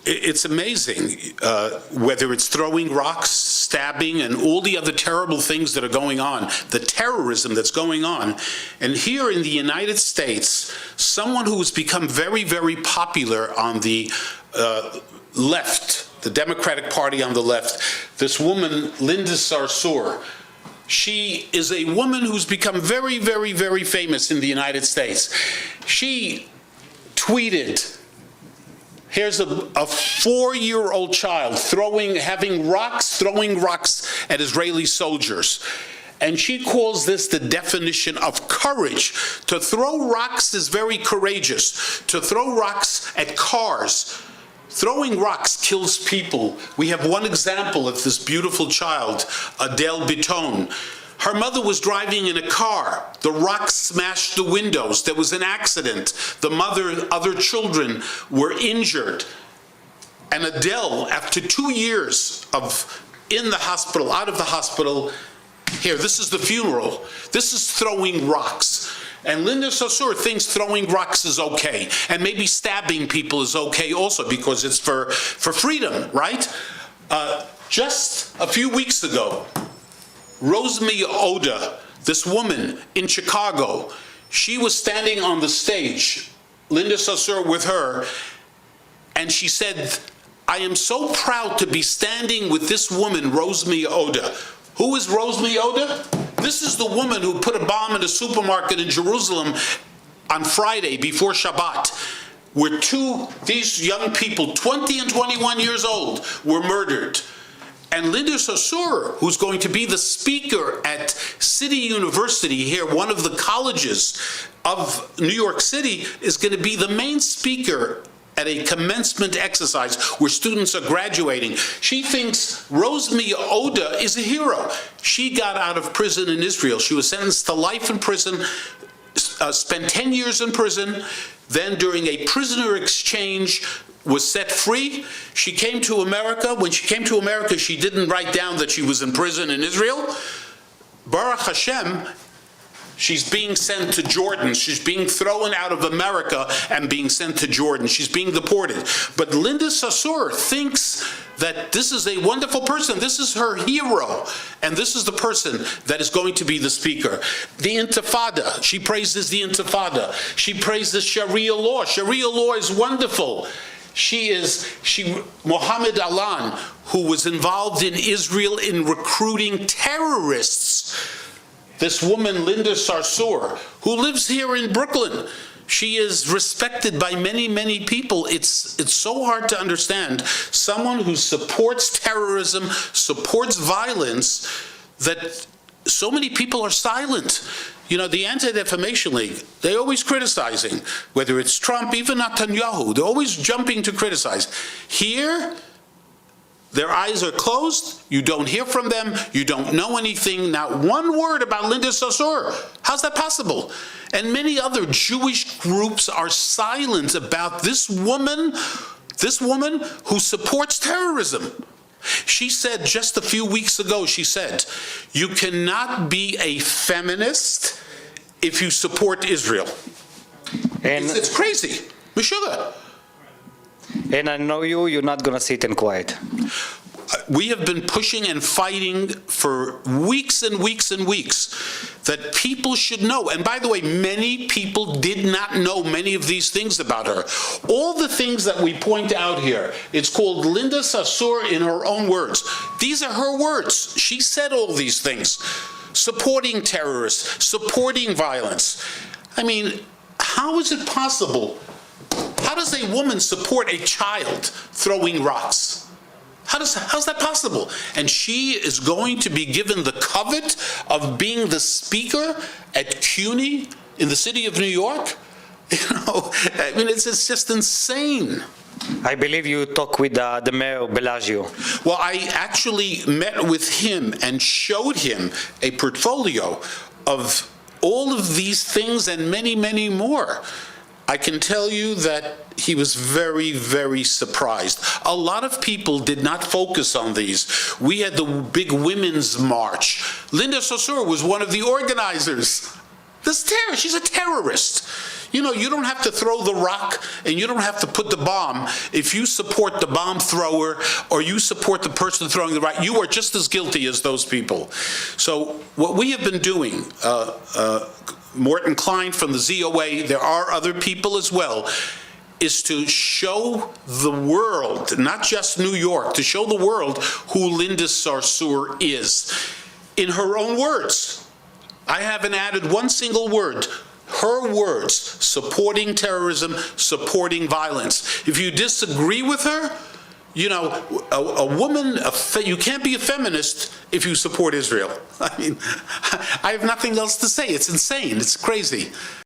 it's amazing, whether it's throwing rocks, stabbing, and all the other terrible things that are going on, the terrorism that's going on. And here in the United States, someone who has become very, very popular on the left, the Democratic Party on the left, this woman, Linda Sarsour, she is a woman who's become very, very, very famous in the United States. She tweeted, here's a 4-year-old child throwing rocks at Israeli soldiers. And she calls this the definition of courage. To throw rocks is very courageous. To throw rocks at cars, throwing rocks kills people. We have one example of this beautiful child, Adele Biton. Her mother was driving in a car. The rocks smashed the windows. There was an accident. The mother, other children were injured. And Adele, after 2 years in the hospital, out of the hospital, here, this is the funeral. This is throwing rocks. And Linda Sarsour thinks throwing rocks is okay. And maybe stabbing people is okay also because it's for freedom, right? Just a few weeks ago, Rosemary Oda, this woman in Chicago, she was standing on the stage, Linda Sarsour with her, and she said, I am so proud to be standing with this woman, Rosemary Oda. Who is Rosemary Oda? This is the woman who put a bomb in a supermarket in Jerusalem on Friday before Shabbat, where these young people, 20 and 21 years old, were murdered. And Linda Sarsour, who's going to be the speaker at City University here, one of the colleges of New York City, is going to be the main speaker at a commencement exercise where students are graduating. She thinks Rosemary Oda is a hero. She got out of prison in Israel. She was sentenced to life in prison, spent 10 years in prison, then during a prisoner exchange was set free. She came to America. When she came to America, she didn't write down that she was in prison in Israel. Baruch Hashem, she's being sent to Jordan. She's being thrown out of America and being sent to Jordan. She's being deported. But Linda Sarsour thinks that this is a wonderful person. This is her hero. And this is the person that is going to be the speaker. The Intifada. She praises the Intifada. She praises Sharia law. Sharia law is wonderful. Mohammed Alan, who was involved in Israel in recruiting terrorists. This woman, Linda Sarsour, who lives here in Brooklyn, she is respected by many, many people. It's so hard to understand. Someone who supports terrorism, supports violence, that so many people are silent. You know, the Anti-Defamation League, they're always criticizing, whether it's Trump, even Netanyahu, they're always jumping to criticize. Here, their eyes are closed, you don't hear from them, you don't know anything, not one word about Linda Sarsour. How's that possible? And many other Jewish groups are silent about this woman who supports terrorism. She said just a few weeks ago, she said, you cannot be a feminist if you support Israel. And it's crazy. Meshuggah. And I know you're not going to sit and quiet. We have been pushing and fighting for weeks and weeks and weeks that people should know. And by the way, many people did not know many of these things about her. All the things that we point out here, it's called Linda Sarsour in her own words. These are her words. She said all these things. Supporting terrorists, supporting violence. I mean, how is it possible? How does a woman support a child throwing rocks? How's that possible? And she is going to be given the covet of being the speaker at CUNY in the city of New York? You know, I mean, it's just insane. I believe you talked with the mayor, Bellagio. Well, I actually met with him and showed him a portfolio of all of these things and many, many more. I can tell you that he was very, very surprised. A lot of people did not focus on these. We had the big women's march. Linda Sarsour was one of the organizers. She's a terrorist. You know, you don't have to throw the rock and you don't have to put the bomb. If you support the bomb thrower or you support the person throwing the rock, you are just as guilty as those people. So what we have been doing, Morton Klein from the ZOA, there are other people as well, is to show the world, not just New York, to show the world who Linda Sarsour is. In her own words, I haven't added one single word. Her words, supporting terrorism, supporting violence. If you disagree with her, you know, a woman, you can't be a feminist if you support Israel. I mean, I have nothing else to say. It's insane. It's crazy.